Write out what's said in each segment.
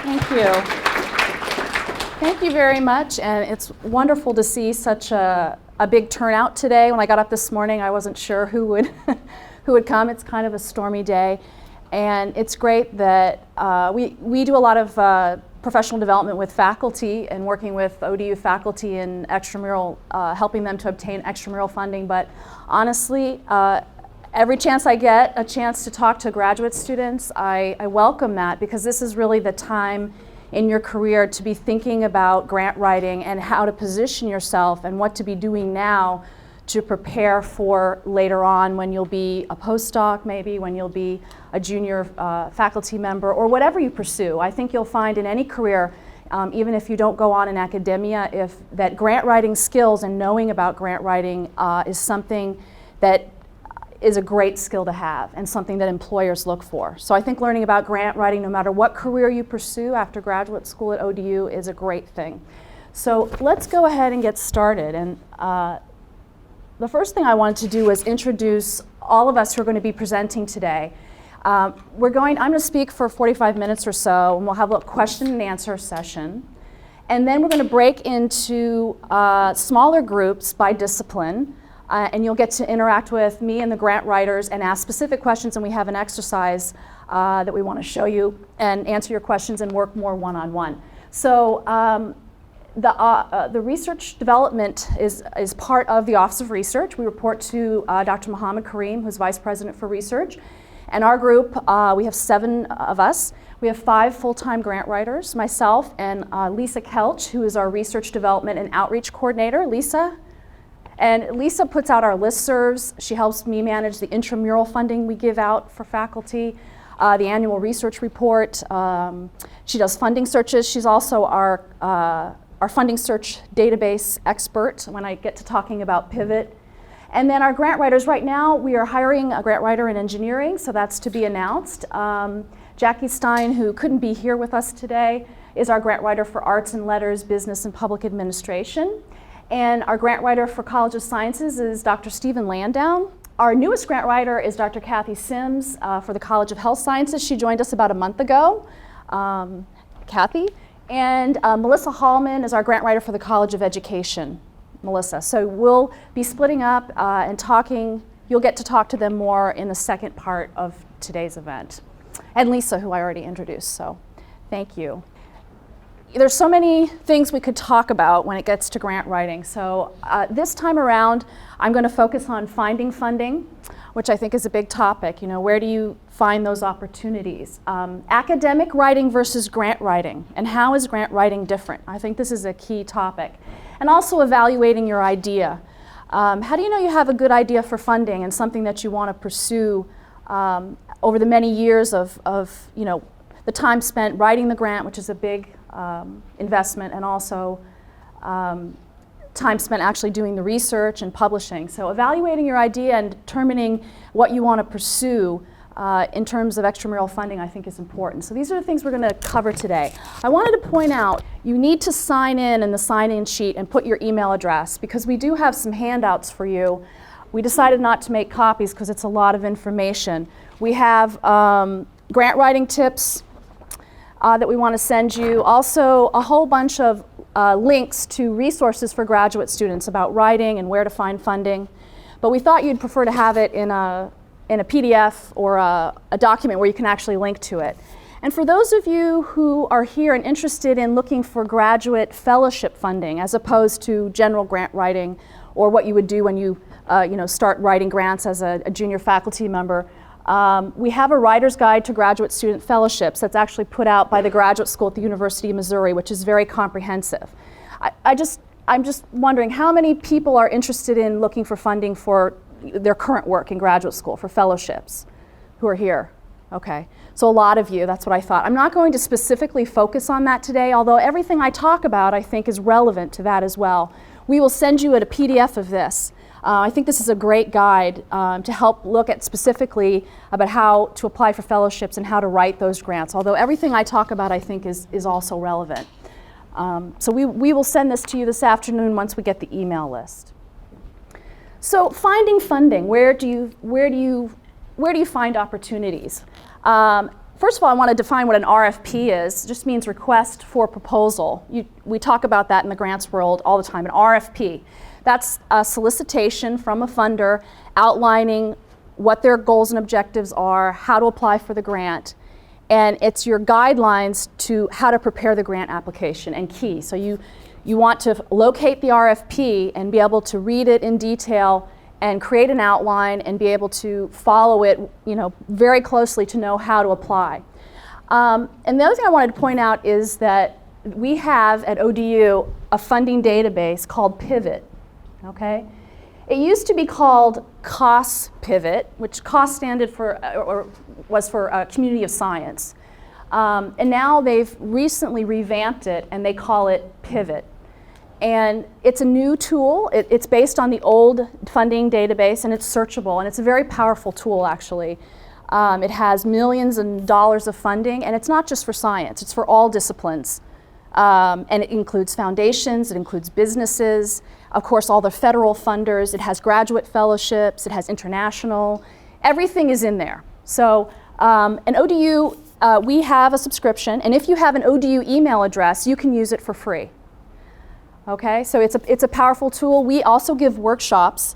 Thank you. Thank you very much, and it's wonderful to see such a big turnout today. When I got up this morning, I wasn't sure who would who would come. It's kind of a stormy day, and it's great that we do a lot of professional development with faculty and working with ODU faculty in extramural, helping them to obtain extramural funding. But honestly, every chance I get a chance to talk to graduate students, I welcome that, because this is really the time in your career to be thinking about grant writing and how to position yourself and what to be doing now to prepare for later on when you'll be a postdoc, maybe when you'll be a junior faculty member, or whatever you pursue. I think you'll find in any career, even if you don't go on in academia, if that grant writing skills and knowing about grant writing is something that is a great skill to have and something that employers look for. So I think learning about grant writing, no matter what career you pursue after graduate school at ODU, is a great thing. So let's go ahead and get started. And the first thing I wanted to do was introduce all of us who are going to be presenting today. I'm going to speak for 45 minutes or so, and we'll have a question and answer session. And then we're going to break into smaller groups by discipline. And you'll get to interact with me and the grant writers and ask specific questions, and we have an exercise that we want to show you and answer your questions and work more one-on-one. So the research development is part of the Office of Research. We report to Dr. Mohammed Kareem, who's Vice President for Research. And our group, we have 7 of us. We have 5 full-time grant writers, myself and Lisa Kelch, who is our Research Development and Outreach Coordinator. Lisa? And Lisa puts out our listservs. She helps me manage the intramural funding we give out for faculty, the annual research report. She does funding searches. She's also our funding search database expert when I get to talking about Pivot. And then our grant writers, right now we are hiring a grant writer in engineering, so that's to be announced. Jackie Stein, who couldn't be here with us today, is our grant writer for Arts and Letters, Business and Public Administration. And our grant writer for College of Sciences is Dr. Stephen Landau. Our newest grant writer is Dr. Kathy Sims for the College of Health Sciences. She joined us about a month ago, Kathy. And Melissa Hallman is our grant writer for the College of Education, Melissa. So we'll be splitting up and talking. You'll get to talk to them more in the second part of today's event. And Lisa, who I already introduced, so thank you. There's so many things we could talk about when it gets to grant writing. So this time around, I'm going to focus on finding funding, which I think is a big topic. You know, where do you find those opportunities? Academic writing versus grant writing, and how is grant writing different? I think this is a key topic. And also evaluating your idea. How do you know you have a good idea for funding and something that you want to pursue over the many years of the time spent writing the grant, which is a big investment, and also time spent actually doing the research and publishing. So evaluating your idea and determining what you want to pursue in terms of extramural funding, I think, is important. So these are the things we're going to cover today. I wanted to point out, you need to sign in the sign-in sheet and put your email address, because we do have some handouts for you. We decided not to make copies because it's a lot of information. We have grant writing tips that we want to send you. Also, a whole bunch of links to resources for graduate students about writing and where to find funding. But we thought you'd prefer to have it in a PDF or a document where you can actually link to it. And for those of you who are here and interested in looking for graduate fellowship funding as opposed to general grant writing, or what you would do when you start writing grants as a junior faculty member, we have a writer's guide to graduate student fellowships that's actually put out by the graduate school at the University of Missouri, which is very comprehensive. I'm just wondering, how many people are interested in looking for funding for their current work in graduate school for fellowships who are here? Okay, so a lot of you, that's what I thought. I'm not going to specifically focus on that today, although everything I talk about I think is relevant to that as well. We will send you a PDF of this. I think this is a great guide to help look at specifically about how to apply for fellowships and how to write those grants, although everything I talk about I think is also relevant. So we will send this to you this afternoon once we get the email list. So finding funding, where do you find opportunities? first of all, I want to define what an RFP is. It just means request for proposal. We talk about that in the grants world all the time, an RFP. That's a solicitation from a funder outlining what their goals and objectives are, how to apply for the grant, and it's your guidelines to how to prepare the grant application and key. So you want to locate the RFP and be able to read it in detail and create an outline and be able to follow it, very closely to know how to apply. And the other thing I wanted to point out is that we have at ODU a funding database called Pivot, okay? It used to be called COS Pivot, which COS was for Community of Science. And now they've recently revamped it and they call it Pivot. And it's a new tool. It's based on the old funding database and it's searchable and it's a very powerful tool actually. It has millions of dollars of funding and it's not just for science, it's for all disciplines. And it includes foundations, it includes businesses, of course all the federal funders, it has graduate fellowships, it has international, everything is in there. So an ODU, we have a subscription and if you have an ODU email address, you can use it for free. Okay, so it's a powerful tool. We also give workshops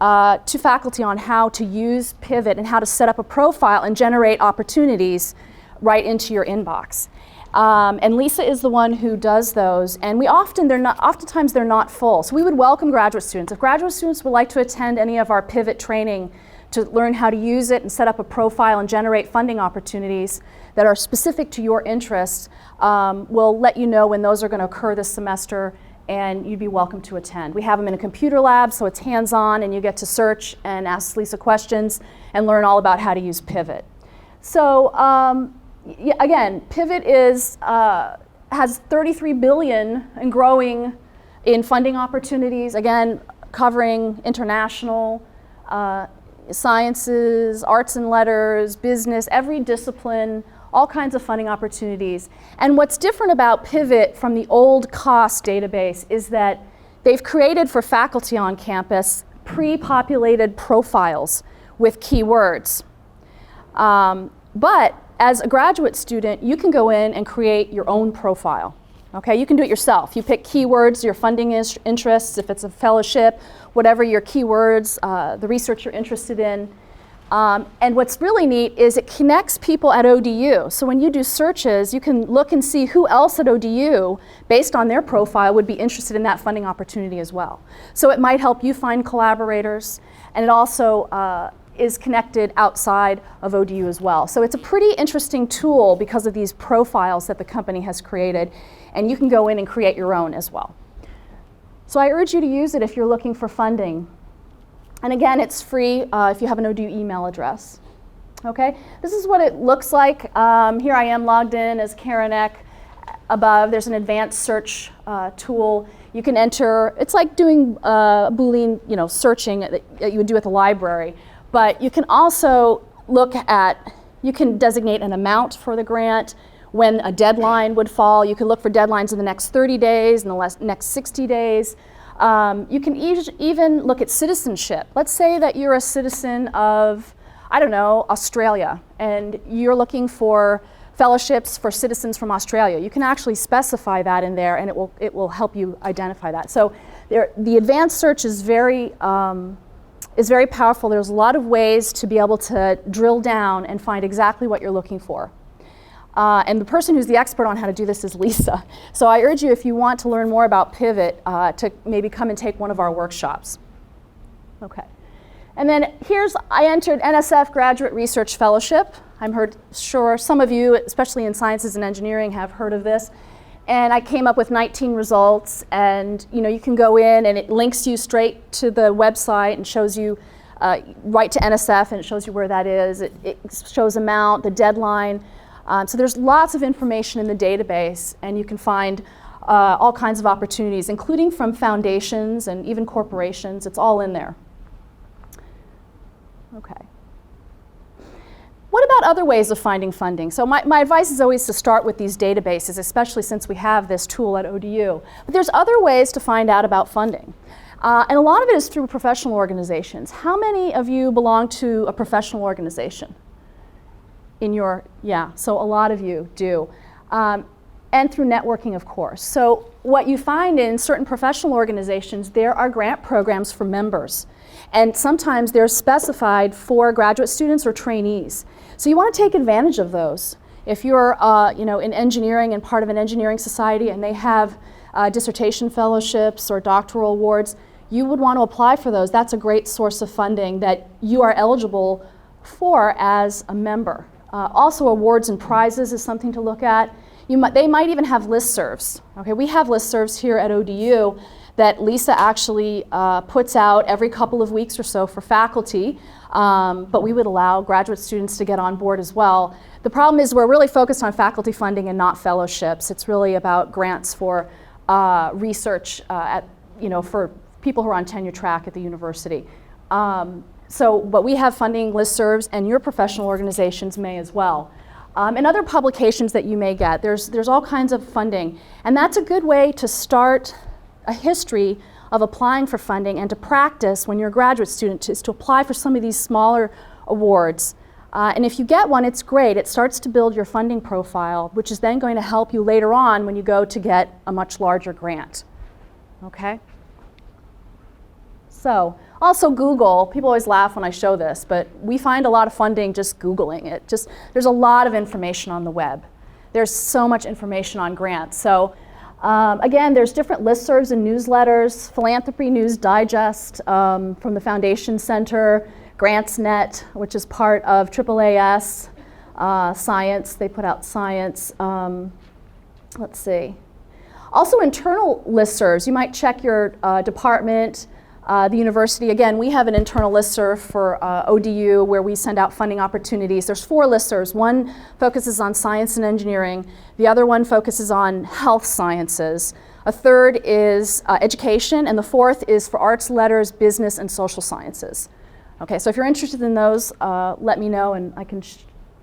to faculty on how to use Pivot and how to set up a profile and generate opportunities right into your inbox. And Lisa is the one who does those, and oftentimes they're not full. So we would welcome graduate students. If graduate students would like to attend any of our Pivot training to learn how to use it and set up a profile and generate funding opportunities that are specific to your interests, we'll let you know when those are going to occur this semester, and you'd be welcome to attend. We have them in a computer lab, so it's hands-on, and you get to search and ask Lisa questions and learn all about how to use Pivot. So again, Pivot has $33 billion and growing in funding opportunities, again, covering international, sciences, arts and letters, business, every discipline, all kinds of funding opportunities. And what's different about Pivot from the old COS database is that they've created for faculty on campus pre-populated profiles with keywords. But as a graduate student, you can go in and create your own profile. Okay, you can do it yourself. You pick keywords, your funding interests, if it's a fellowship, whatever your keywords, the research you're interested in. And what's really neat is it connects people at ODU. So when you do searches, you can look and see who else at ODU, based on their profile, would be interested in that funding opportunity as well. So it might help you find collaborators, and it also is connected outside of ODU as well. So it's a pretty interesting tool because of these profiles that the company has created, and you can go in and create your own as well. So I urge you to use it if you're looking for funding. And again, it's free if you have an ODU email address. Okay, this is what it looks like. Here I am logged in as Karen Eck. Above, there's an advanced search tool. You can enter, it's like doing Boolean, searching that you would do at the library. But you can also look at, you can designate an amount for the grant, when a deadline would fall. You can look for deadlines in the next 30 days, in the next 60 days. You can even look at citizenship. Let's say that you're a citizen of, I don't know, Australia, and you're looking for fellowships for citizens from Australia. You can actually specify that in there, and it will help you identify that. So the advanced search is very powerful. There's a lot of ways to be able to drill down and find exactly what you're looking for. And the person who's the expert on how to do this is Lisa. So I urge you, if you want to learn more about Pivot, to maybe come and take one of our workshops. Okay. And then I entered NSF Graduate Research Fellowship. I'm sure some of you, especially in sciences and engineering, have heard of this. And I came up with 19 results, and you can go in and it links you straight to the website and shows you right to NSF, and it shows you where that is. It shows amount, the deadline. So there's lots of information in the database, and you can find all kinds of opportunities, including from foundations and even corporations. It's all in there. Okay. What about other ways of finding funding? So my advice is always to start with these databases, especially since we have this tool at ODU. But there's other ways to find out about funding. And a lot of it is through professional organizations. How many of you belong to a professional organization? So a lot of you do. And through networking, of course. So what you find in certain professional organizations, there are grant programs for members. And sometimes they're specified for graduate students or trainees. So you want to take advantage of those. If you're in engineering and part of an engineering society and they have dissertation fellowships or doctoral awards, you would want to apply for those. That's a great source of funding that you are eligible for as a member. Also, awards and prizes is something to look at. They might even have listservs. Okay, we have listservs here at ODU that Lisa actually puts out every couple of weeks or so for faculty, but we would allow graduate students to get on board as well. The problem is we're really focused on faculty funding and not fellowships. It's really about grants for research for people who are on tenure track at the university. But we have funding listservs, and your professional organizations may as well. And other publications that you may get, there's all kinds of funding. And that's a good way to start a history of applying for funding and to practice when you're a graduate student is to apply for some of these smaller awards. And if you get one, it's great. It starts to build your funding profile, which is then going to help you later on when you go to get a much larger grant. Okay? So, also Google. People always laugh when I show this, but we find a lot of funding just Googling it. There's a lot of information on the web. There's so much information on grants. So, again, there's different listservs and newsletters, Philanthropy News Digest from the Foundation Center, GrantsNet, which is part of AAAS, Science, they put out Science. Let's see. Also internal listservs. You might check your department, the university. Again, we have an internal listserv for ODU where we send out funding opportunities. There's 4 listservs. One focuses on science and engineering. The other one focuses on health sciences. A third is education, and the fourth is for arts, letters, business, and social sciences. Okay, so if you're interested in those, let me know and I can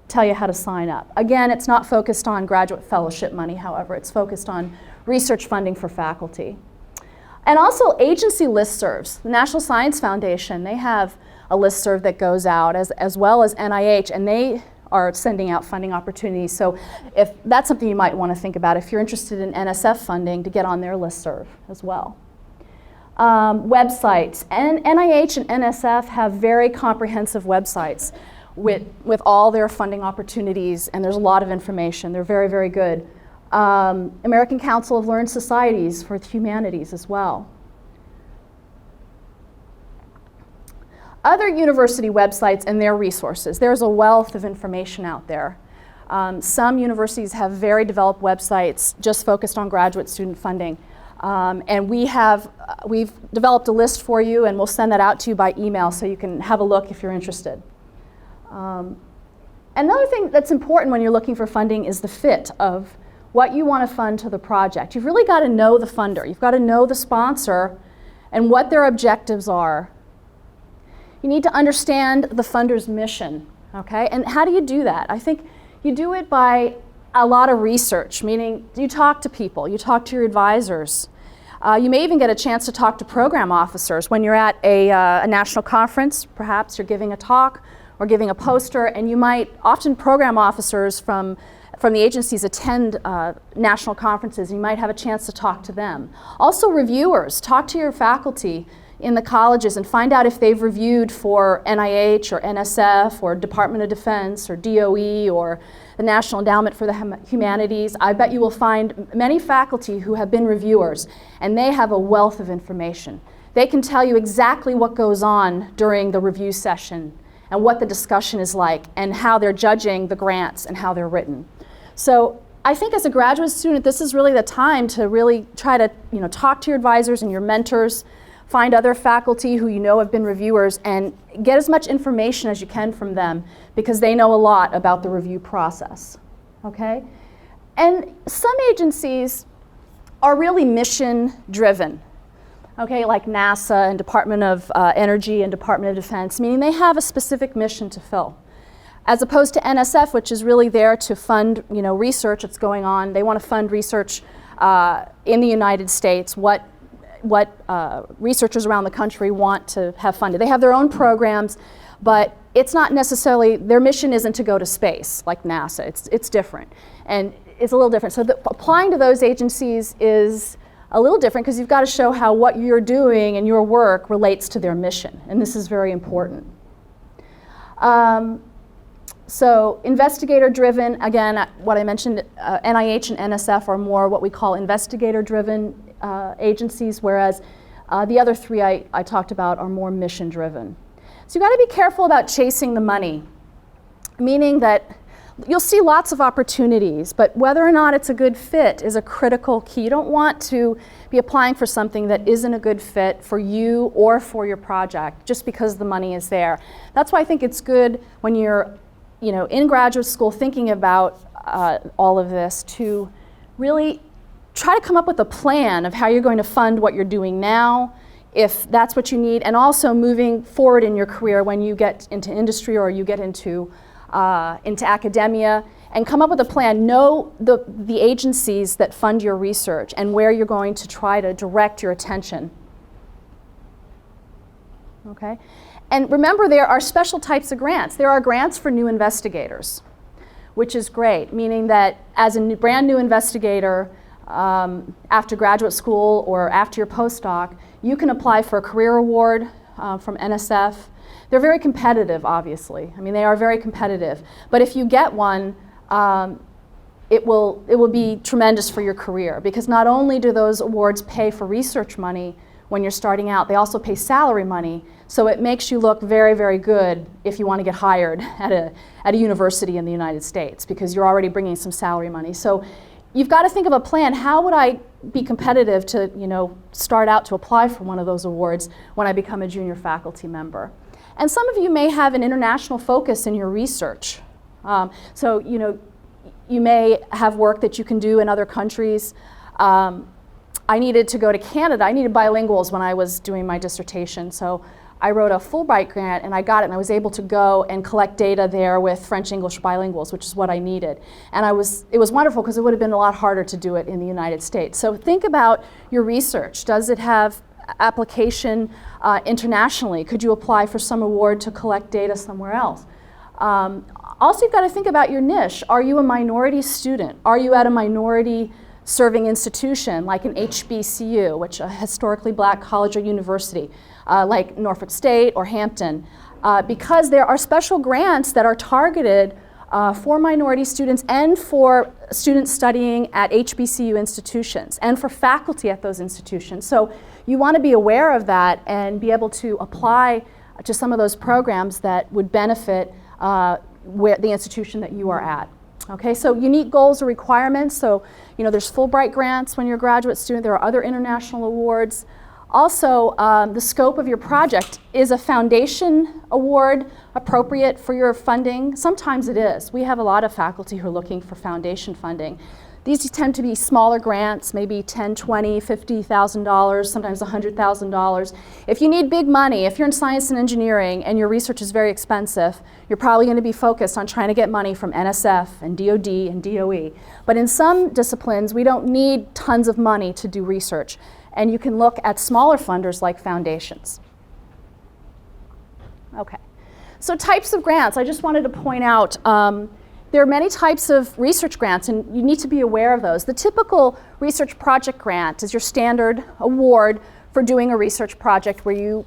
tell you how to sign up. Again, it's not focused on graduate fellowship money, however, it's focused on research funding for faculty. And also agency listservs. The National Science Foundation, they have a listserv that goes out as well as NIH, and they are sending out funding opportunities. So if that's something you might want to think about if you're interested in NSF funding, to get on their listserv as well. Websites. And NIH and NSF have very comprehensive websites with all their funding opportunities, and there's a lot of information. They're very, very good. American Council of Learned Societies for the Humanities as well. Other university websites and their resources. There's a wealth of information out there. Some universities have very developed websites just focused on graduate student funding. And we've developed a list for you, and we'll send that out to you by email so you can have a look if you're interested. Another thing that's important when you're looking for funding is the fit of what you want to fund to the project. You've really got to know the funder. You've got to know the sponsor and what their objectives are. You need to understand the funder's mission, okay? And how do you do that? I think you do it by a lot of research, meaning you talk to people, you talk to your advisors. You may even get a chance to talk to program officers when you're at a national conference. Perhaps you're giving a talk or giving a poster, and you might, often program officers from the agencies attend national conferences. You might have a chance to talk to them. Also reviewers, talk to your faculty in the colleges and find out if they've reviewed for NIH or NSF or Department of Defense or DOE or the National Endowment for the Humanities. I bet you will find many faculty who have been reviewers, and they have a wealth of information. They can tell you exactly what goes on during the review session and what the discussion is like and how they're judging the grants and how they're written. So I think as a graduate student, this is really the time to really try to talk to your advisors and your mentors, find other faculty who you know have been reviewers, and get as much information as you can from them because they know a lot about the review process, okay? And some agencies are really mission-driven, okay, like NASA and Department of Energy and Department of Defense, meaning they have a specific mission to fill. As opposed to NSF, which is really there to fund research that's going on. They want to fund research in the United States, what researchers around the country want to have funded. They have their own programs, but it's not necessarily, their mission isn't to go to space like NASA. It's different. And it's a little different. So applying to those agencies is a little different because you've got to show how what you're doing and your work relates to their mission. And this is very important. So investigator-driven, again, what I mentioned, NIH and NSF are more what we call investigator-driven agencies, whereas the other three I talked about are more mission-driven. So you've got to be careful about chasing the money, meaning that you'll see lots of opportunities, but whether or not it's a good fit is a critical key. You don't want to be applying for something that isn't a good fit for you or for your project just because the money is there. That's why I think it's good when you're in graduate school thinking about all of this to really try to come up with a plan of how you're going to fund what you're doing now, if that's what you need, and also moving forward in your career when you get into industry or you get into academia, and come up with a plan. Know the agencies that fund your research and where you're going to try to direct your attention. Okay? And remember, there are special types of grants. There are grants for new investigators, which is great, meaning that as a brand new investigator, after graduate school or after your postdoc, you can apply for a career award from NSF. They're very competitive, obviously. I mean, they are very competitive. But if you get one, it will be tremendous for your career, because not only do those awards pay for research money when you're starting out, they also pay salary money. So it makes you look very, very good if you want to get hired at a university in the United States, because you're already bringing some salary money. So you've got to think of a plan. How would I be competitive to start out to apply for one of those awards when I become a junior faculty member? And some of you may have an international focus in your research. So you may have work that you can do in other countries. I needed to go to Canada. I needed bilinguals when I was doing my dissertation. So I wrote a Fulbright grant and I got it, and I was able to go and collect data there with French-English bilinguals, which is what I needed. And it was wonderful because it would have been a lot harder to do it in the United States. So think about your research. Does it have application internationally? Could you apply for some award to collect data somewhere else? Also, you've got to think about your niche. Are you a minority student? Are you at a minority serving institution like an HBCU, which a historically black college or university, like Norfolk State or Hampton? Because there are special grants that are targeted for minority students and for students studying at HBCU institutions and for faculty at those institutions. So you want to be aware of that and be able to apply to some of those programs that would benefit the institution that you are at. Okay, so unique goals or requirements. So, there's Fulbright grants when you're a graduate student. There are other international awards. Also, the scope of your project. Is a foundation award appropriate for your funding? Sometimes it is. We have a lot of faculty who are looking for foundation funding. These tend to be smaller grants, maybe $10,000, $20,000, $50,000, sometimes $100,000. If you need big money, if you're in science and engineering and your research is very expensive, you're probably going to be focused on trying to get money from NSF and DoD and DOE. But in some disciplines, we don't need tons of money to do research. And you can look at smaller funders like foundations. Okay, so types of grants. I just wanted to point out there are many types of research grants, and you need to be aware of those. The typical research project grant is your standard award for doing a research project where you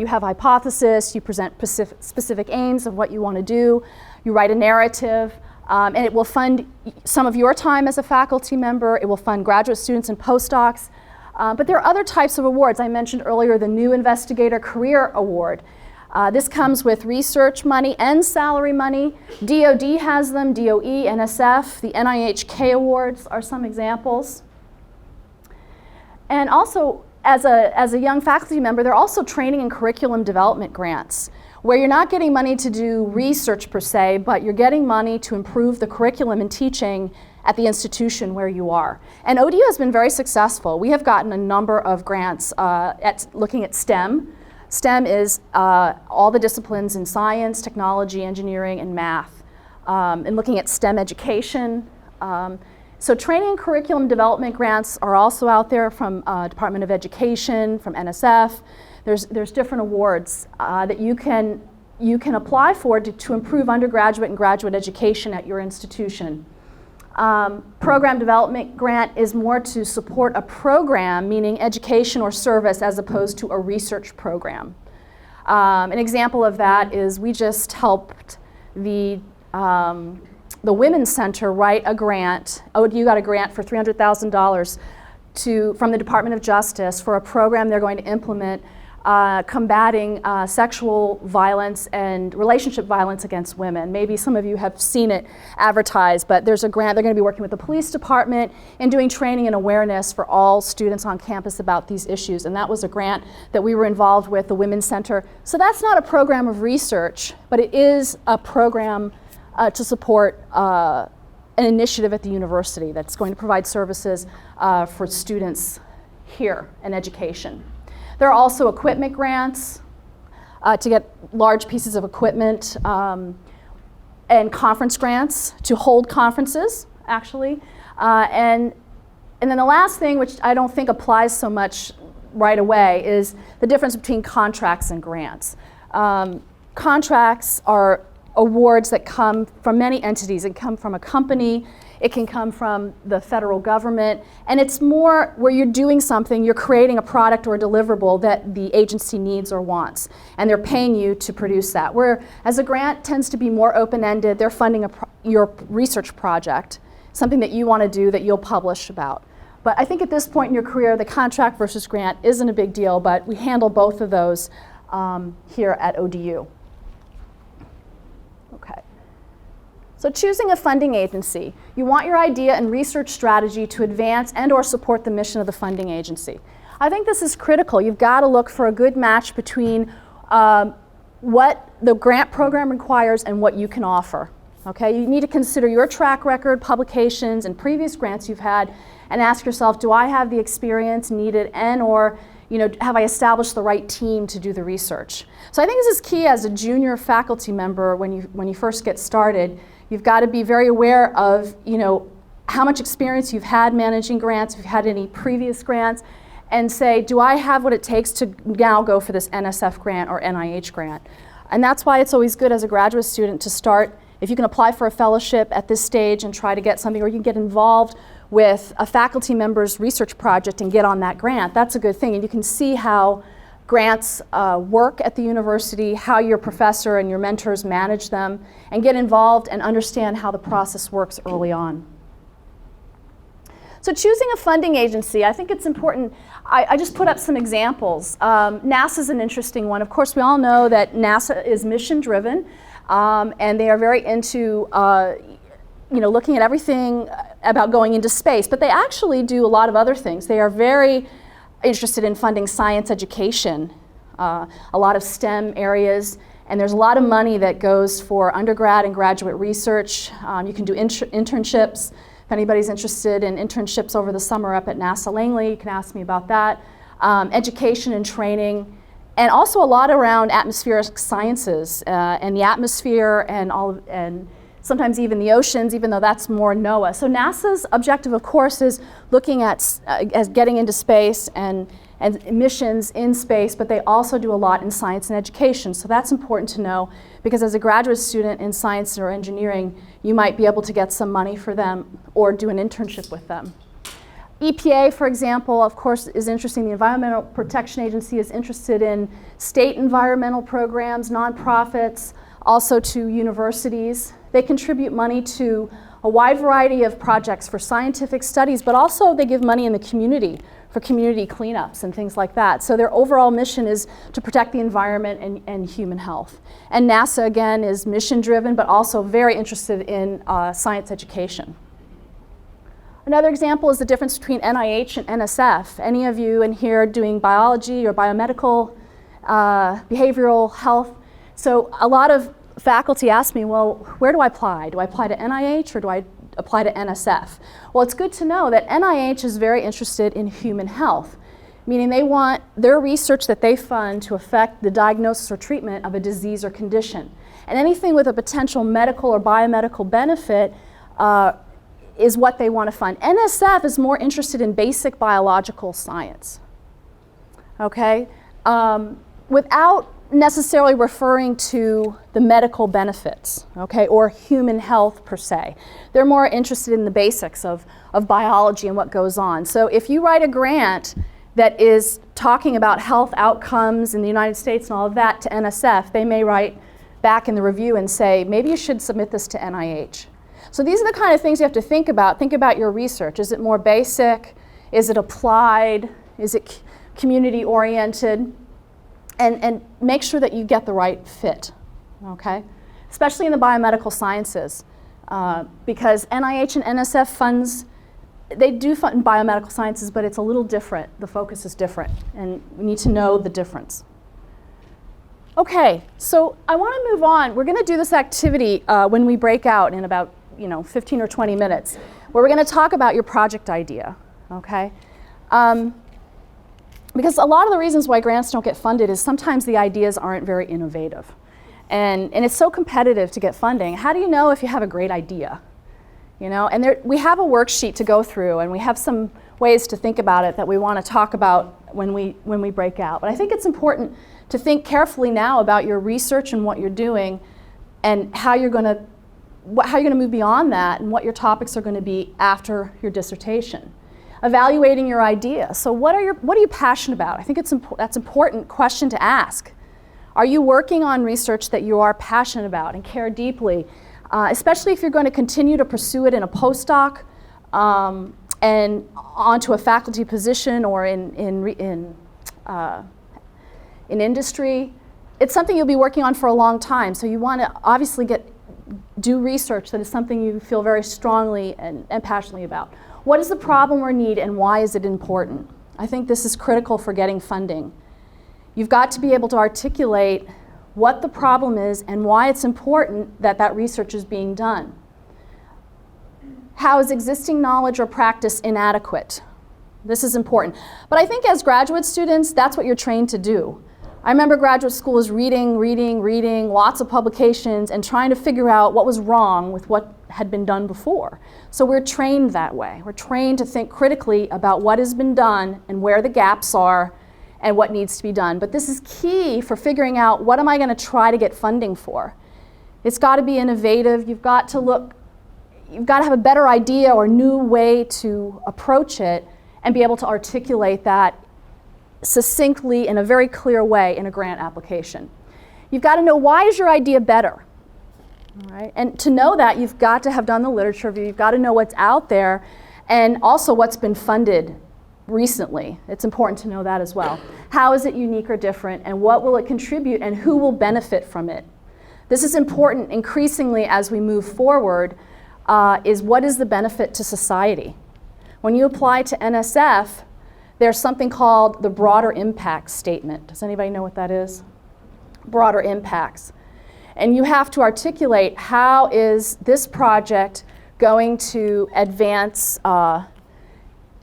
have a hypothesis, you present specific aims of what you want to do, you write a narrative, and it will fund some of your time as a faculty member. It will fund graduate students and postdocs. But there are other types of awards. I mentioned earlier the New Investigator Career Award. This comes with research money and salary money. DoD has them, DOE, NSF, the NIH-K Awards are some examples. And also, as a young faculty member, there are also training and curriculum development grants, where you're not getting money to do research per se, but you're getting money to improve the curriculum and teaching at the institution where you are. And ODU has been very successful. We have gotten a number of grants looking at STEM. STEM is all the disciplines in science, technology, engineering, and math, and looking at STEM education. So training and curriculum development grants are also out there from Department of Education, from NSF. There's different awards that you can you can apply for to improve undergraduate and graduate education at your institution. Program development grant is more to support a program, meaning education or service, as opposed to a research program. An example of that is we just helped the Women's Center write a grant. ODU got a grant for $300,000 from the Department of Justice for a program they're going to implement combating sexual violence and relationship violence against women. Maybe some of you have seen it advertised, but there's a grant. They're going to be working with the police department and doing training and awareness for all students on campus about these issues. And that was a grant that we were involved with, the Women's Center. So that's not a program of research, but it is a program to support an initiative at the university that's going to provide services for students here in education. There are also equipment grants to get large pieces of equipment, and conference grants to hold conferences, actually. And then the last thing, which I don't think applies so much right away, is the difference between contracts and grants. Contracts are awards that come from many entities. It can come from a company, it can come from the federal government, and it's more where you're doing something, you're creating a product or a deliverable that the agency needs or wants, and they're paying you to produce that. Whereas a grant tends to be more open-ended, they're funding your research project, something that you want to do that you'll publish about. But I think at this point in your career, the contract versus grant isn't a big deal, but we handle both of those here at ODU. Okay. So choosing a funding agency. You want your idea and research strategy to advance and or support the mission of the funding agency. I think this is critical. You've got to look for a good match between what the grant program requires and what you can offer. Okay? You need to consider your track record, publications, and previous grants you've had, and ask yourself, do I have the experience needed and or have I established the right team to do the research? So I think this is key as a junior faculty member when you first get started. You've got to be very aware of how much experience you've had managing grants, if you've had any previous grants, and say, do I have what it takes to now go for this NSF grant or NIH grant? And that's why it's always good as a graduate student to start, if you can apply for a fellowship at this stage and try to get something, or you can get involved with a faculty member's research project and get on that grant. That's a good thing. And you can see how grants work at the university, how your professor and your mentors manage them, and get involved and understand how the process works early on. So choosing a funding agency, I think it's important. I just put up some examples. NASA's an interesting one. Of course, we all know that NASA is mission-driven, and they are very into looking at everything about going into space, but they actually do a lot of other things. They are very interested in funding science education, a lot of STEM areas, and there's a lot of money that goes for undergrad and graduate research. You can do internships. If anybody's interested in internships over the summer up at NASA Langley, you can ask me about that. Education and training, and also a lot around atmospheric sciences and the atmosphere and sometimes even the oceans, even though that's more NOAA. So NASA's objective, of course, is looking at getting into space and missions in space, but they also do a lot in science and education. So that's important to know, because as a graduate student in science or engineering, you might be able to get some money for them or do an internship with them. EPA, for example, of course, is interesting. The Environmental Protection Agency is interested in state environmental programs, nonprofits, also to universities. They contribute money to a wide variety of projects for scientific studies, but also they give money in the community for community cleanups and things like that. So their overall mission is to protect the environment and human health. And NASA, again, is mission-driven, but also very interested in science education. Another example is the difference between NIH and NSF. Any of you in here doing biology or biomedical, behavioral health? So a lot of faculty ask me, well, where do I apply? Do I apply to NIH or do I apply to NSF? Well, it's good to know that NIH is very interested in human health, meaning they want their research that they fund to affect the diagnosis or treatment of a disease or condition. And anything with a potential medical or biomedical benefit is what they want to fund. NSF is more interested in basic biological science. Okay? Without necessarily referring to the medical benefits, okay, or human health per se. They're more interested in the basics of biology and what goes on. So if you write a grant that is talking about health outcomes in the United States and all of that to NSF, they may write back in the review and say, maybe you should submit this to NIH. So these are the kind of things you have to think about. Think about your research. Is it more basic? Is it applied? Is it community oriented? And make sure that you get the right fit, okay? Especially in the biomedical sciences, because NIH and NSF funds, they do fund biomedical sciences, but it's a little different. The focus is different, and we need to know the difference. Okay, so I want to move on. We're going to do this activity when we break out in about 15 or 20 minutes, where we're going to talk about your project idea, okay? Because a lot of the reasons why grants don't get funded is sometimes the ideas aren't very innovative. And it's so competitive to get funding. How do you know if you have a great idea? And we have a worksheet to go through, and we have some ways to think about it that we want to talk about when we break out. But I think it's important to think carefully now about your research and what you're doing and how you're going to move beyond that and what your topics are going to be after your dissertation. Evaluating your idea. So what are you passionate about? I think that's an important question to ask. Are you working on research that you are passionate about and care deeply, especially if you're going to continue to pursue it in a postdoc and onto a faculty position or in industry? It's something you'll be working on for a long time, so you want to obviously do research that is something you feel very strongly and passionately about. What is the problem or need, and why is it important? I think this is critical for getting funding. You've got to be able to articulate what the problem is and why it's important that that research is being done. How is existing knowledge or practice inadequate? This is important. But I think as graduate students, that's what you're trained to do. I remember graduate school is reading, lots of publications, and trying to figure out what was wrong with what had been done before. So we're trained that way. We're trained to think critically about what has been done and where the gaps are and what needs to be done. But this is key for figuring out what am I going to try to get funding for. It's got to be innovative. You've got to have a better idea or new way to approach it and be able to articulate that succinctly in a very clear way in a grant application. You've got to know, why is your idea better? All right? And to know that, you've got to have done the literature review. You've got to know what's out there and also what's been funded recently. It's important to know that as well. How is it unique or different, and what will it contribute, and who will benefit from it? This is important increasingly as we move forward, is what is the benefit to society? When you apply to NSF, there's something called the broader impact statement. Does anybody know what that is? Broader impacts. And you have to articulate, how is this project going to advance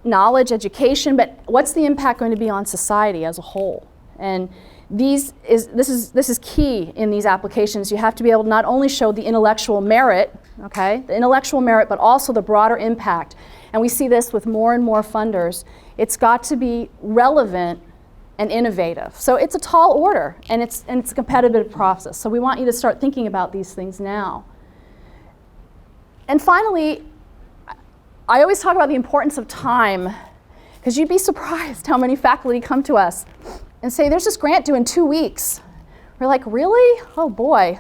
knowledge, education, but what's the impact going to be on society as a whole? And this is key in these applications. You have to be able to not only show the intellectual merit, okay, the intellectual merit, but also the broader impact. And we see this with more and more funders. It's got to be relevant and innovative. So it's a tall order, and it's a competitive process. So we want you to start thinking about these things now. And finally, I always talk about the importance of time, because you'd be surprised how many faculty come to us and say, there's this grant due in 2 weeks. We're like, really? Oh boy.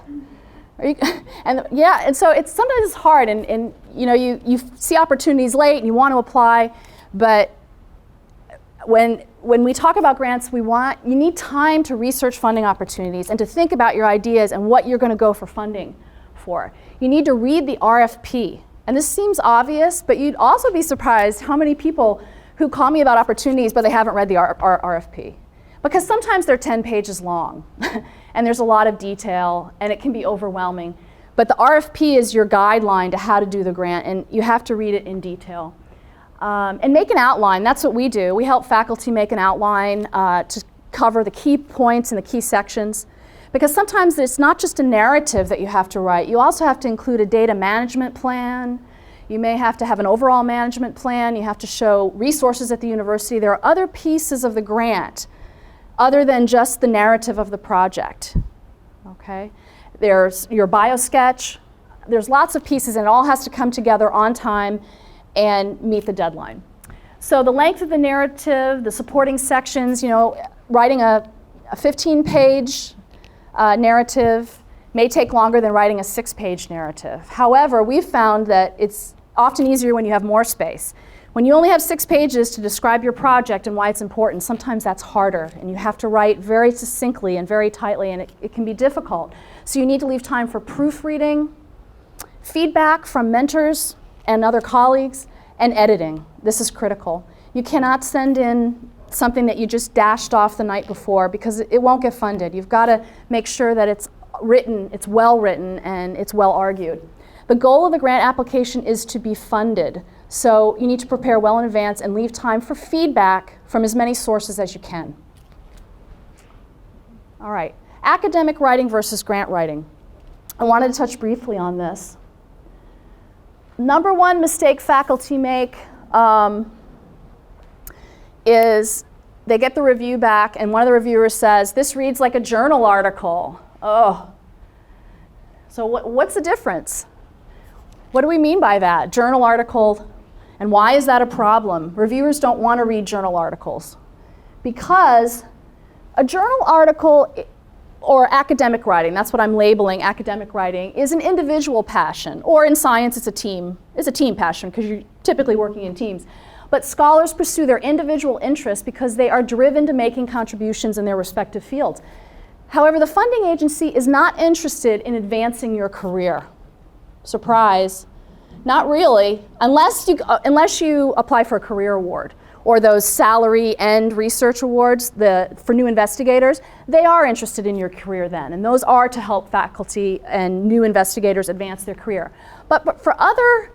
And so sometimes it's hard, and you see opportunities late and you want to apply, but when we talk about grants, you need time to research funding opportunities and to think about your ideas and what you're going to go for funding for. You need to read the RFP. And this seems obvious, but you'd also be surprised how many people who call me about opportunities, but they haven't read the RFP. Because sometimes they're 10 pages long, and there's a lot of detail, and it can be overwhelming. But the RFP is your guideline to how to do the grant, and you have to read it in detail. And make an outline. That's what we do. We help faculty make an outline to cover the key points and the key sections. Because sometimes it's not just a narrative that you have to write. You also have to include a data management plan. You may have to have an overall management plan. You have to show resources at the university. There are other pieces of the grant other than just the narrative of the project. Okay? There's your bio sketch. There's lots of pieces, and it all has to come together on time and meet the deadline. So the length of the narrative, the supporting sections, you know, writing a 15-page narrative may take longer than writing a 6-page narrative. However, we've found that it's often easier when you have more space. When you only have 6 pages to describe your project and why it's important, sometimes that's harder, and you have to write very succinctly and very tightly, and it can be difficult. So you need to leave time for proofreading, feedback from mentors and other colleagues, and editing. This is critical. You cannot send in something that you just dashed off the night before because it won't get funded. You've got to make sure that it's written, it's well written, and it's well argued. The goal of the grant application is to be funded. So you need to prepare well in advance and leave time for feedback from as many sources as you can. All right, academic writing versus grant writing. I wanted to touch briefly on this. Number one mistake faculty make is they get the review back and one of the reviewers says, "This reads like a journal article." Oh, so what's the difference? What do we mean by that? Journal article, and why is that a problem? Reviewers don't want to read journal articles because a journal article or academic writing, that's what I'm labeling academic writing, is an individual passion, or in science it's a team passion because you're typically working in teams. But scholars pursue their individual interests because they are driven to making contributions in their respective fields. However, the funding agency is not interested in advancing your career. Surprise, not really, unless you apply for a career award or those salary and research awards for new investigators. They are interested in your career then, and those are to help faculty and new investigators advance their career. But for other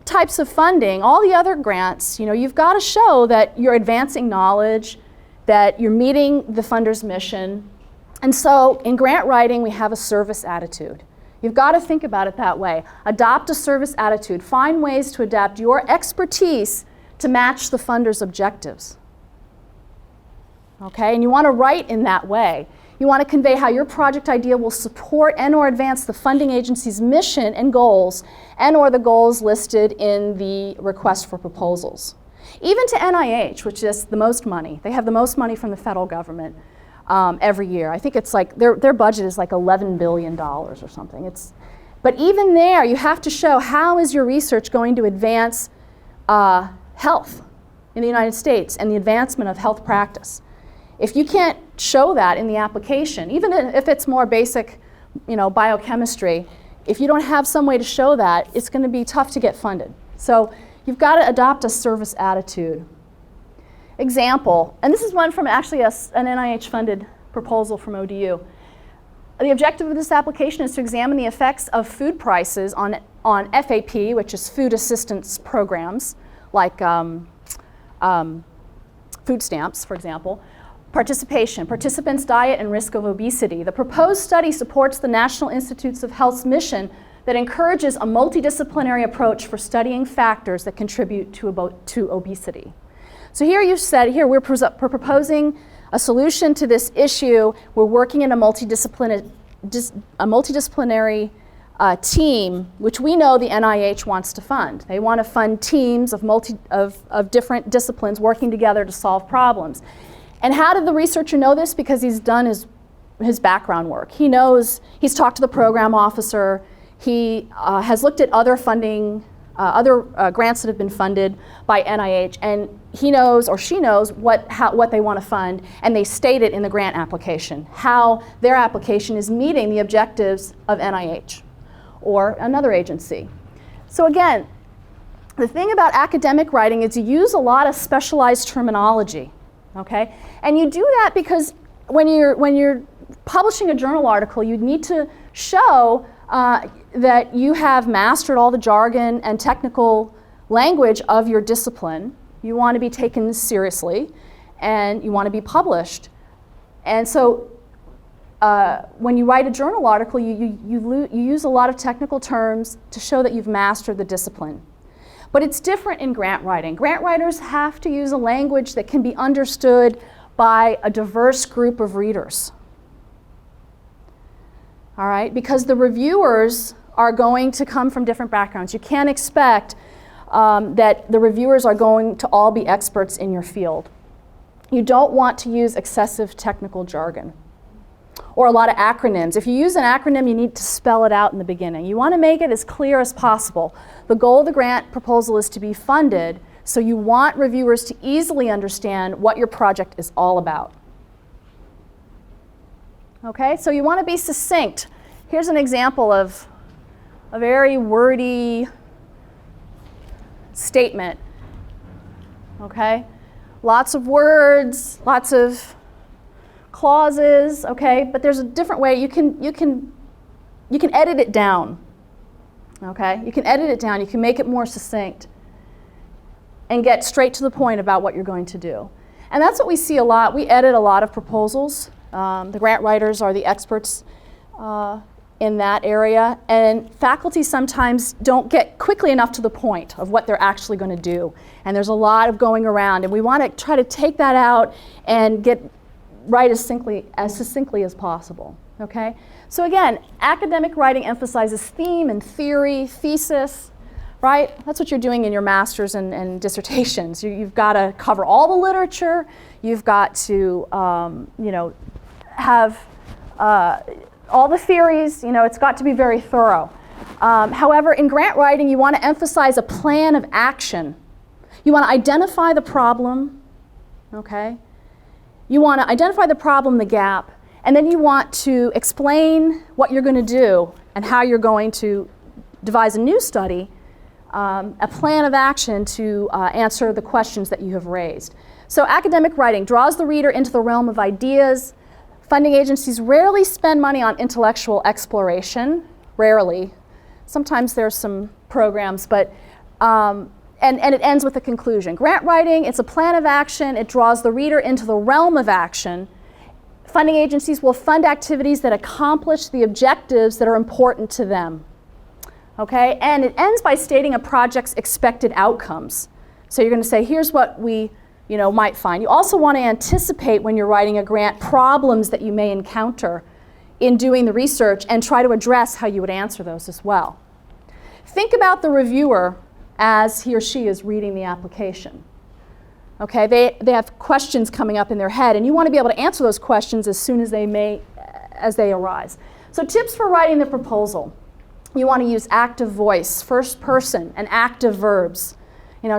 types of funding, all the other grants, you know, you've got to show that you're advancing knowledge, that you're meeting the funder's mission. And so in grant writing, we have a service attitude. You've got to think about it that way. Adopt a service attitude. Find ways to adapt your expertise to match the funder's objectives. Okay, and you want to write in that way. You want to convey how your project idea will support and or advance the funding agency's mission and goals and or the goals listed in the request for proposals. Even to NIH, which is the most money. They have the most money from the federal government every year. I think it's like, their budget is like $11 billion or something. But even there, you have to show how is your research going to advance health in the United States and the advancement of health practice. If you can't show that in the application, even if it's more basic, you know, biochemistry, if you don't have some way to show that, it's going to be tough to get funded. So you've got to adopt a service attitude. Example, and this is one from actually an NIH-funded proposal from ODU. The objective of this application is to examine the effects of food prices on FAP, which is food assistance programs, like food stamps, for example. Participation, participants' diet and risk of obesity. The proposed study supports the National Institutes of Health's mission that encourages a multidisciplinary approach for studying factors that contribute to obesity. So here you said, here we're proposing a solution to this issue. We're working in a multidisciplinary team, which we know the NIH wants to fund. They want to fund teams of different disciplines working together to solve problems. And how did the researcher know this? Because he's done his background work. He knows, he's talked to the program officer, he has looked at other funding, other grants that have been funded by NIH, and he knows or she knows what they want to fund, and they state it in the grant application, how their application is meeting the objectives of NIH or another agency. So again, the thing about academic writing is you use a lot of specialized terminology, okay? And you do that because when you're publishing a journal article, you need to show that you have mastered all the jargon and technical language of your discipline. You want to be taken seriously, and you want to be published. And so when you write a journal article, you use a lot of technical terms to show that you've mastered the discipline. But it's different in grant writing. Grant writers have to use a language that can be understood by a diverse group of readers. All right, because the reviewers are going to come from different backgrounds. You can't expect that the reviewers are going to all be experts in your field. You don't want to use excessive technical jargon or a lot of acronyms. If you use an acronym, you need to spell it out in the beginning. You want to make it as clear as possible. The goal of the grant proposal is to be funded, so you want reviewers to easily understand what your project is all about. Okay, so you want to be succinct. Here's an example of a very wordy statement. Okay, lots of words, lots of clauses. Okay, but there's a different way. You can edit it down. Okay, you can edit it down. You can make it more succinct and get straight to the point about what you're going to do. And that's what we see a lot. We edit a lot of proposals. The grant writers are the experts in that area, and faculty sometimes don't get quickly enough to the point of what they're actually going to do. And there's a lot of going around, and we want to try to take that out and get right as succinctly as possible. Okay? So again, academic writing emphasizes theme and theory, thesis, right? That's what you're doing in your master's and dissertations. You've got to cover all the literature. You've got to, have all the theories. It's got to be very thorough. However, in grant writing, you want to emphasize a plan of action. You want to identify the problem, okay? You want to identify the problem, the gap, and then you want to explain what you're going to do and how you're going to devise a new study, a plan of action to answer the questions that you have raised. So academic writing draws the reader into the realm of ideas. Funding agencies rarely spend money on intellectual exploration, rarely. Sometimes there's some programs, but, and it ends with a conclusion. Grant writing, it's a plan of action. It draws the reader into the realm of action. Funding agencies will fund activities that accomplish the objectives that are important to them. Okay, and it ends by stating a project's expected outcomes. So you're going to say, here's what we might find. You also want to anticipate when you're writing a grant problems that you may encounter in doing the research and try to address how you would answer those as well. Think about the reviewer as he or she is reading the application. Okay, they have questions coming up in their head, and you want to be able to answer those questions as soon as they arise. So tips for writing the proposal. You want to use active voice, first person, and active verbs.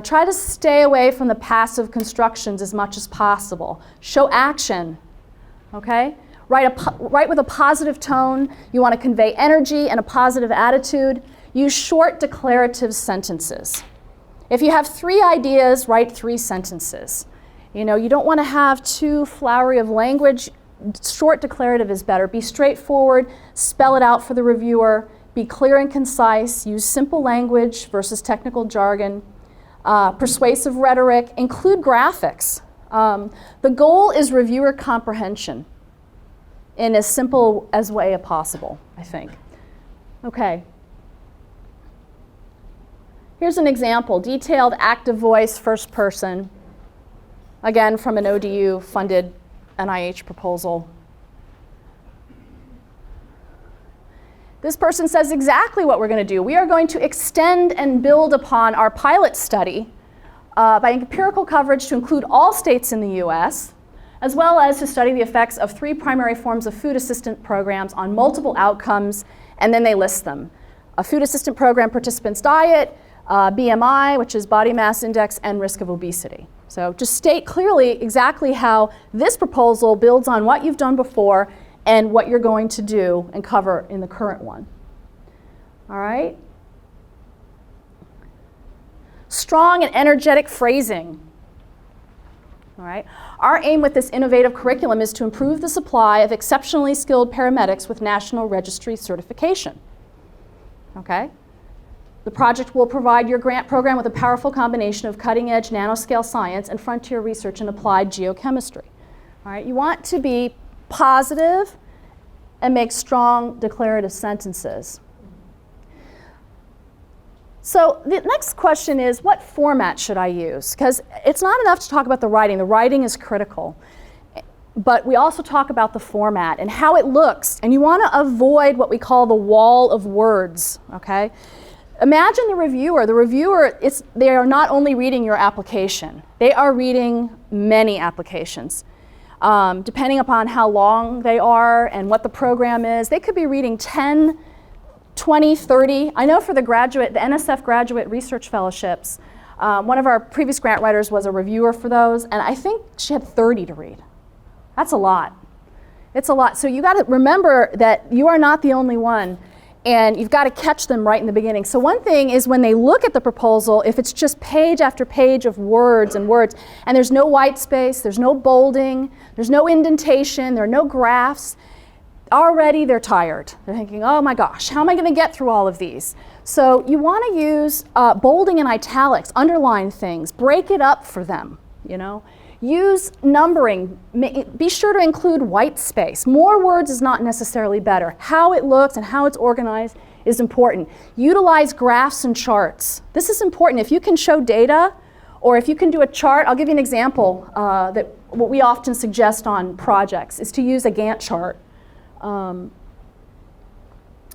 Try to stay away from the passive constructions as much as possible. Show action, okay? Write with a positive tone. You want to convey energy and a positive attitude. Use short declarative sentences. If you have 3 ideas, write 3 sentences. You don't want to have too flowery of language. Short declarative is better. Be straightforward, spell it out for the reviewer, be clear and concise, use simple language versus technical jargon. Persuasive rhetoric, include graphics. The goal is reviewer comprehension in as simple as way as possible, I think. Okay. Here's an example, detailed active voice, first person, again from an ODU funded NIH proposal. This person says exactly what we're going to do. We are going to extend and build upon our pilot study by empirical coverage to include all states in the US, as well as to study the effects of 3 primary forms of food assistance programs on multiple outcomes, and then they list them. A food assistance program participant's diet, BMI, which is body mass index, and risk of obesity. So just state clearly exactly how this proposal builds on what you've done before and what you're going to do and cover in the current one. All right? Strong and energetic phrasing. All right? Our aim with this innovative curriculum is to improve the supply of exceptionally skilled paramedics with National Registry certification. Okay? The project will provide your grant program with a powerful combination of cutting-edge nanoscale science and frontier research in applied geochemistry. All right? You want to be positive and make strong declarative sentences. So the next question is, what format should I use? Because it's not enough to talk about the writing. The writing is critical. But we also talk about the format and how it looks, and you want to avoid what we call the wall of words, okay? Imagine the reviewer. The reviewer, they are not only reading your application, they are reading many applications. Depending upon how long they are and what the program is, they could be reading 10, 20, 30. I know for the NSF Graduate Research Fellowships, one of our previous grant writers was a reviewer for those, and I think she had 30 to read. That's a lot. It's a lot. So you got to remember that you are not the only one, and you've got to catch them right in the beginning. So one thing is when they look at the proposal, if it's just page after page of words and words, and there's no white space, there's no bolding, there's no indentation, there are no graphs, already they're tired. They're thinking, oh my gosh, how am I going to get through all of these? So you want to use bolding and italics, underline things, break it up for them, you know. Use numbering. Be sure to include white space. More words is not necessarily better. How it looks and how it's organized is important. Utilize graphs and charts. This is important. If you can show data or if you can do a chart, I'll give you an example that what we often suggest on projects is to use a Gantt chart,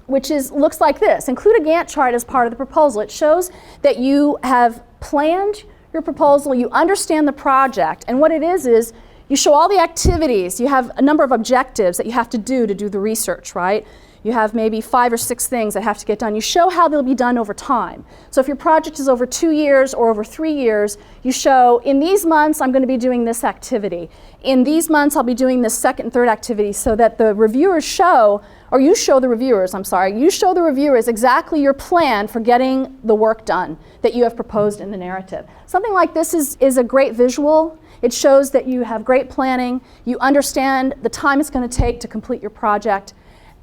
which looks like this. Include a Gantt chart as part of the proposal. It shows that you have planned your proposal, you understand the project, and what it is you show all the activities. You have a number of objectives that you have to do the research, right? You have maybe 5 or 6 things that have to get done. You show how they'll be done over time. So if your project is over 2 years or over 3 years, you show in these months I'm going to be doing this activity. In these months I'll be doing this second and third activity, so that the reviewers show, or you show the reviewers, you show the reviewers exactly your plan for getting the work done that you have proposed in the narrative. Something like this is a great visual. It shows that you have great planning, you understand the time it's going to take to complete your project,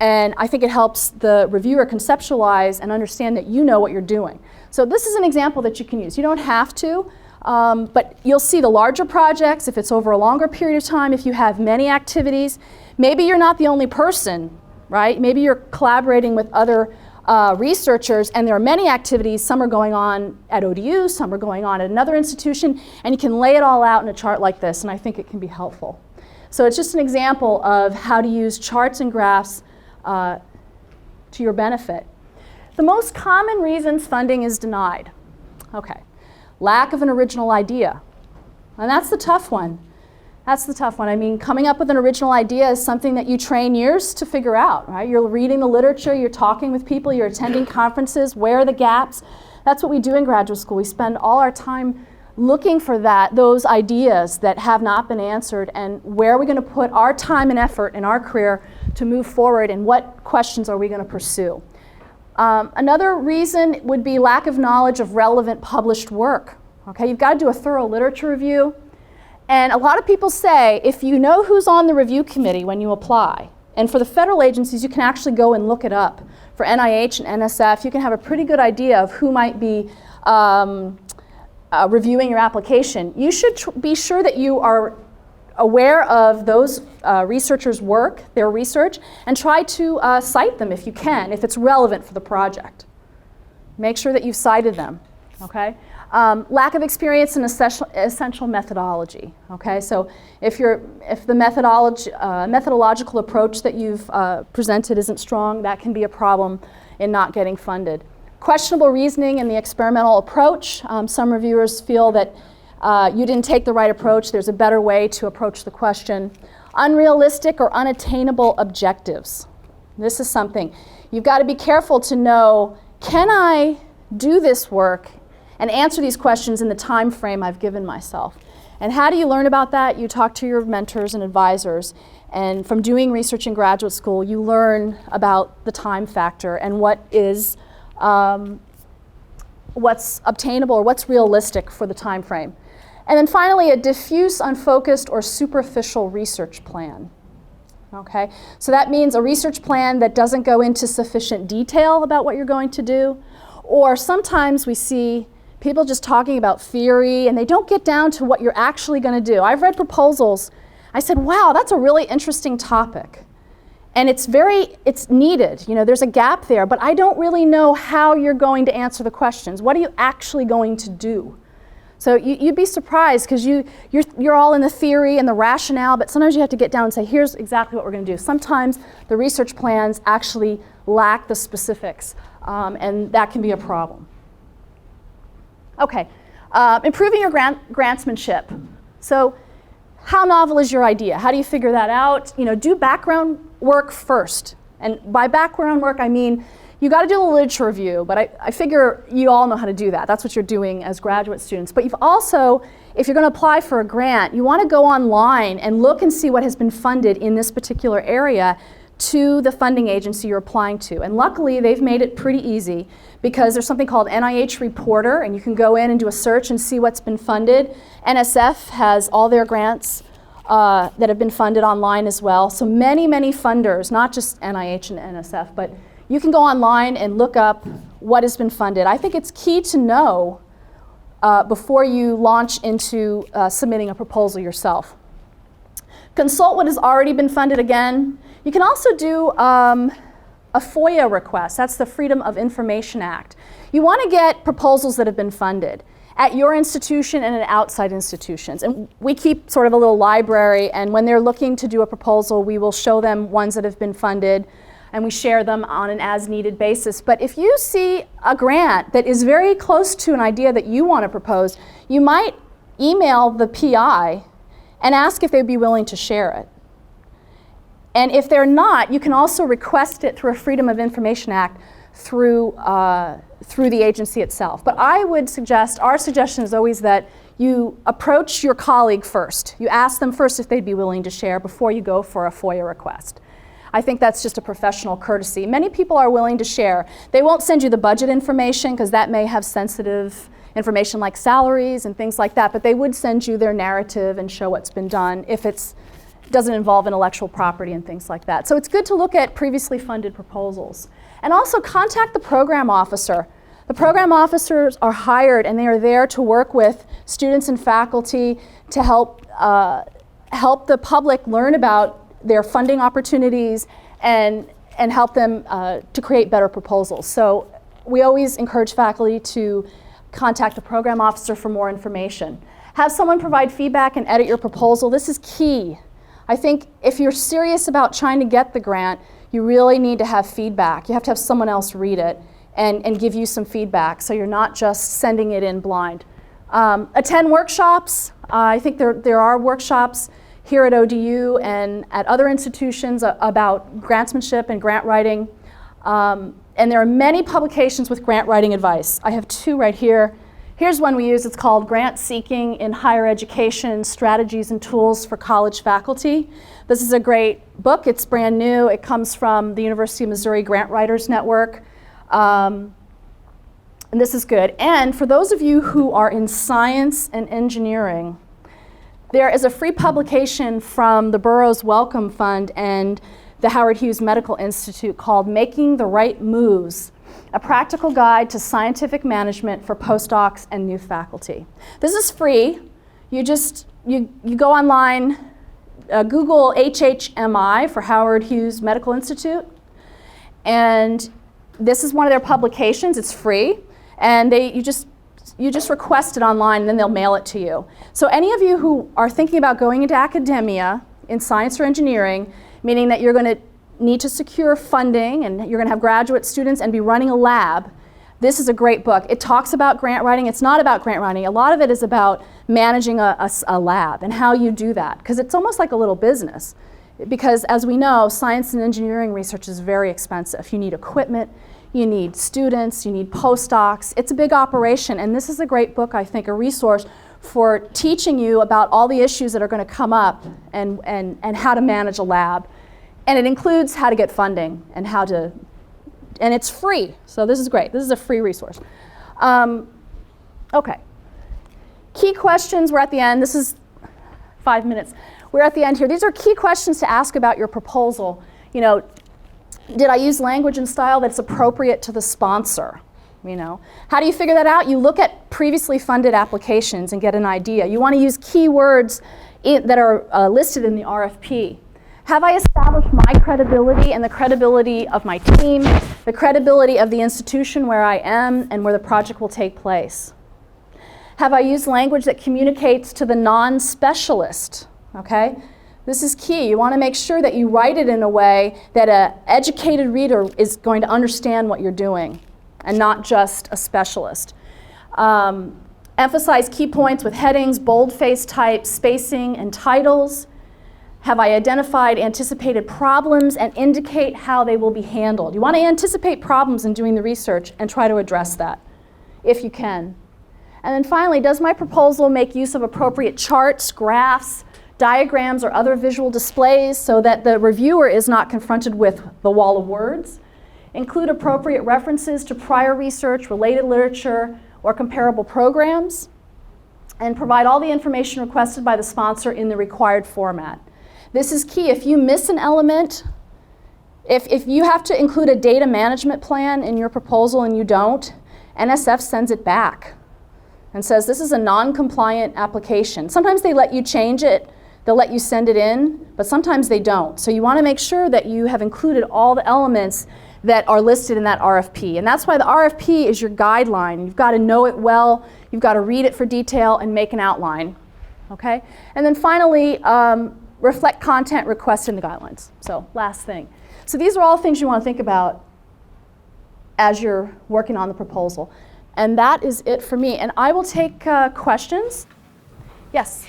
and I think it helps the reviewer conceptualize and understand that you know what you're doing. So this is an example that you can use. You don't have to, but you'll see the larger projects, if it's over a longer period of time, if you have many activities. Maybe you're not the only person, right? Maybe you're collaborating with other researchers, and there are many activities. Some are going on at ODU, some are going on at another institution, and you can lay it all out in a chart like this, and I think it can be helpful. So it's just an example of how to use charts and graphs to your benefit. The most common reasons funding is denied. Okay, lack of an original idea. And that's the tough one. That's the tough one. I mean, coming up with an original idea is something that you train years to figure out, right? You're reading the literature, you're talking with people, you're attending conferences. Where are the gaps? That's what we do in graduate school. We spend all our time looking for those ideas that have not been answered, and where are we going to put our time and effort in our career to move forward, and what questions are we going to pursue? Another reason would be lack of knowledge of relevant published work. Okay, you've got to do a thorough literature review. And a lot of people say, if you know who's on the review committee when you apply, and for the federal agencies, you can actually go and look it up. For NIH and NSF, you can have a pretty good idea of who might be reviewing your application. You should be sure that you are aware of those researchers' work, their research, and try to cite them if you can, if it's relevant for the project. Make sure that you've cited them, okay? Lack of experience in essential methodology. Okay, so if the methodological approach that you've presented isn't strong, that can be a problem in not getting funded. Questionable reasoning in the experimental approach. Some reviewers feel that you didn't take the right approach. There's a better way to approach the question. Unrealistic or unattainable objectives. This is something you've got to be careful to know. Can I do this work and answer these questions in the time frame I've given myself? And how do you learn about that? You talk to your mentors and advisors, and from doing research in graduate school, you learn about the time factor and what's obtainable or what's realistic for the time frame. And then finally, a diffuse, unfocused, or superficial research plan. Okay, so that means a research plan that doesn't go into sufficient detail about what you're going to do, or sometimes we see people just talking about theory and they don't get down to what you're actually going to do. I've read proposals. I said, wow, that's a really interesting topic. And it's needed. You know, there's a gap there, but I don't really know how you're going to answer the questions. What are you actually going to do? So you'd be surprised because you're all in the theory and the rationale, but sometimes you have to get down and say, here's exactly what we're going to do. Sometimes the research plans actually lack the specifics, and that can be a problem. Okay, improving your grantsmanship. So how novel is your idea? How do you figure that out? Do background work first. And by background work, I mean you got to do a literature review, but I figure you all know how to do that. That's what you're doing as graduate students. But you've also, if you're going to apply for a grant, you want to go online and look and see what has been funded in this particular area to the funding agency you're applying to. And luckily, they've made it pretty easy because there's something called NIH Reporter, and you can go in and do a search and see what's been funded. NSF has all their grants that have been funded online as well. So many, many funders, not just NIH and NSF, but you can go online and look up what has been funded. I think it's key to know before you launch into submitting a proposal yourself. Consult what has already been funded again. You can also do a FOIA request. That's the Freedom of Information Act. You want to get proposals that have been funded at your institution and at outside institutions. And we keep sort of a little library, and when they're looking to do a proposal, we will show them ones that have been funded, and we share them on an as-needed basis. But if you see a grant that is very close to an idea that you want to propose, you might email the PI and ask if they'd be willing to share it. And if they're not, you can also request it through a Freedom of Information Act through the agency itself. But I would suggest, our suggestion is always that you approach your colleague first. You ask them first if they'd be willing to share before you go for a FOIA request. I think that's just a professional courtesy. Many people are willing to share. They won't send you the budget information because that may have sensitive information like salaries and things like that, but they would send you their narrative and show what's been done if it doesn't involve intellectual property and things like that. So it's good to look at previously funded proposals. And also contact the program officer. The program officers are hired and they are there to work with students and faculty to help the public learn about their funding opportunities and help them to create better proposals. So we always encourage faculty to contact the program officer for more information. Have someone provide feedback and edit your proposal. This is key. I think if you're serious about trying to get the grant, you really need to have feedback. You have to have someone else read it and give you some feedback so you're not just sending it in blind. Attend workshops. I think there are workshops here at ODU and at other institutions about grantsmanship and grant writing. And there are many publications with grant writing advice. I have two right here. Here's one we use. It's called Grant Seeking in Higher Education, Strategies and Tools for College Faculty. This is a great book. It's brand new. It comes from the University of Missouri Grant Writers Network. And this is good. And for those of you who are in science and engineering, there is a free publication from the Burroughs Wellcome Fund and the Howard Hughes Medical Institute called Making the Right Moves, a practical guide to scientific management for postdocs and new faculty. This is free. You go online, Google HHMI for Howard Hughes Medical Institute, and this is one of their publications. It's free, and you just request it online and then they'll mail it to you. So any of you who are thinking about going into academia in science or engineering, meaning that you're going to need to secure funding and you're going to have graduate students and be running a lab, this is a great book. It talks about grant writing. It's not about grant writing. A lot of it is about managing a lab and how you do that, because it's almost like a little business. Because as we know, science and engineering research is very expensive. You need equipment, you need students, you need postdocs. It's a big operation, and this is a great book, I think, a resource for teaching you about all the issues that are going to come up and how to manage a lab. And it includes how to get funding and and it's free. So this is great. This is a free resource. Okay. Key questions, we're at the end. This is 5 minutes. We're at the end here. These are key questions to ask about your proposal. Did I use language and style that's appropriate to the sponsor? How do you figure that out? You look at previously funded applications and get an idea. You want to use keywords that are listed in the RFP. Have I established my credibility and the credibility of my team, the credibility of the institution where I am and where the project will take place? Have I used language that communicates to the non-specialist? Okay? This is key. You want to make sure that you write it in a way that an educated reader is going to understand what you're doing and not just a specialist. Emphasize key points with headings, boldface type, spacing, and titles. Have I identified anticipated problems and indicate how they will be handled? You want to anticipate problems in doing the research and try to address that, if you can. And then finally, does my proposal make use of appropriate charts, graphs, diagrams, or other visual displays so that the reviewer is not confronted with the wall of words? Include appropriate references to prior research, related literature, or comparable programs, and provide all the information requested by the sponsor in the required format. This is key. If you miss an element, if you have to include a data management plan in your proposal and you don't, NSF sends it back and says this is a non-compliant application. Sometimes they let you change it, they'll let you send it in, but sometimes they don't. So you want to make sure that you have included all the elements that are listed in that RFP. And that's why the RFP is your guideline. You've got to know it well, you've got to read it for detail and make an outline. Okay? And then finally, reflect content requested in the guidelines. So last thing. So these are all things you want to think about as you're working on the proposal. And that is it for me. And I will take questions. Yes?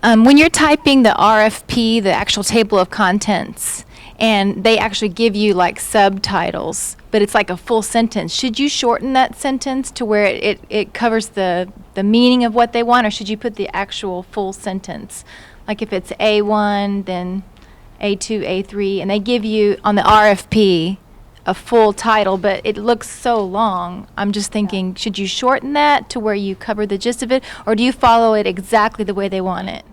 When you're typing the RFP, the actual table of contents, and they actually give you like subtitles, but it's like a full sentence, should you shorten that sentence to where it covers the meaning of what they want, or should you put the actual full sentence? Like if it's A1, then A2, A3, and they give you on the RFP a full title, but it looks so long. I'm just thinking, should you shorten that to where you cover the gist of it, or do you follow it exactly the way they want it?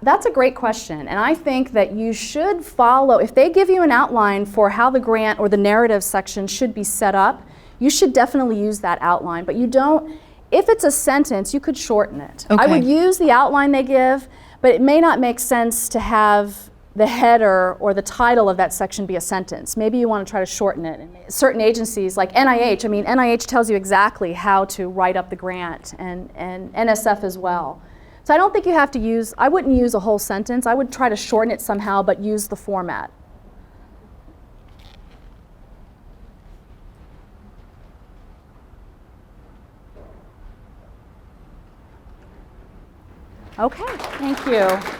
That's a great question, and I think that you should follow, if they give you an outline for how the grant or the narrative section should be set up, you should definitely use that outline, but you don't, if it's a sentence, you could shorten it. Okay. I would use the outline they give, but it may not make sense to have the header or the title of that section be a sentence. Maybe you want to try to shorten it. Certain agencies like NIH, I mean, NIH tells you exactly how to write up the grant, and NSF as well. So I don't think you have to use, I wouldn't use a whole sentence. I would try to shorten it somehow, but use the format. Okay, thank you.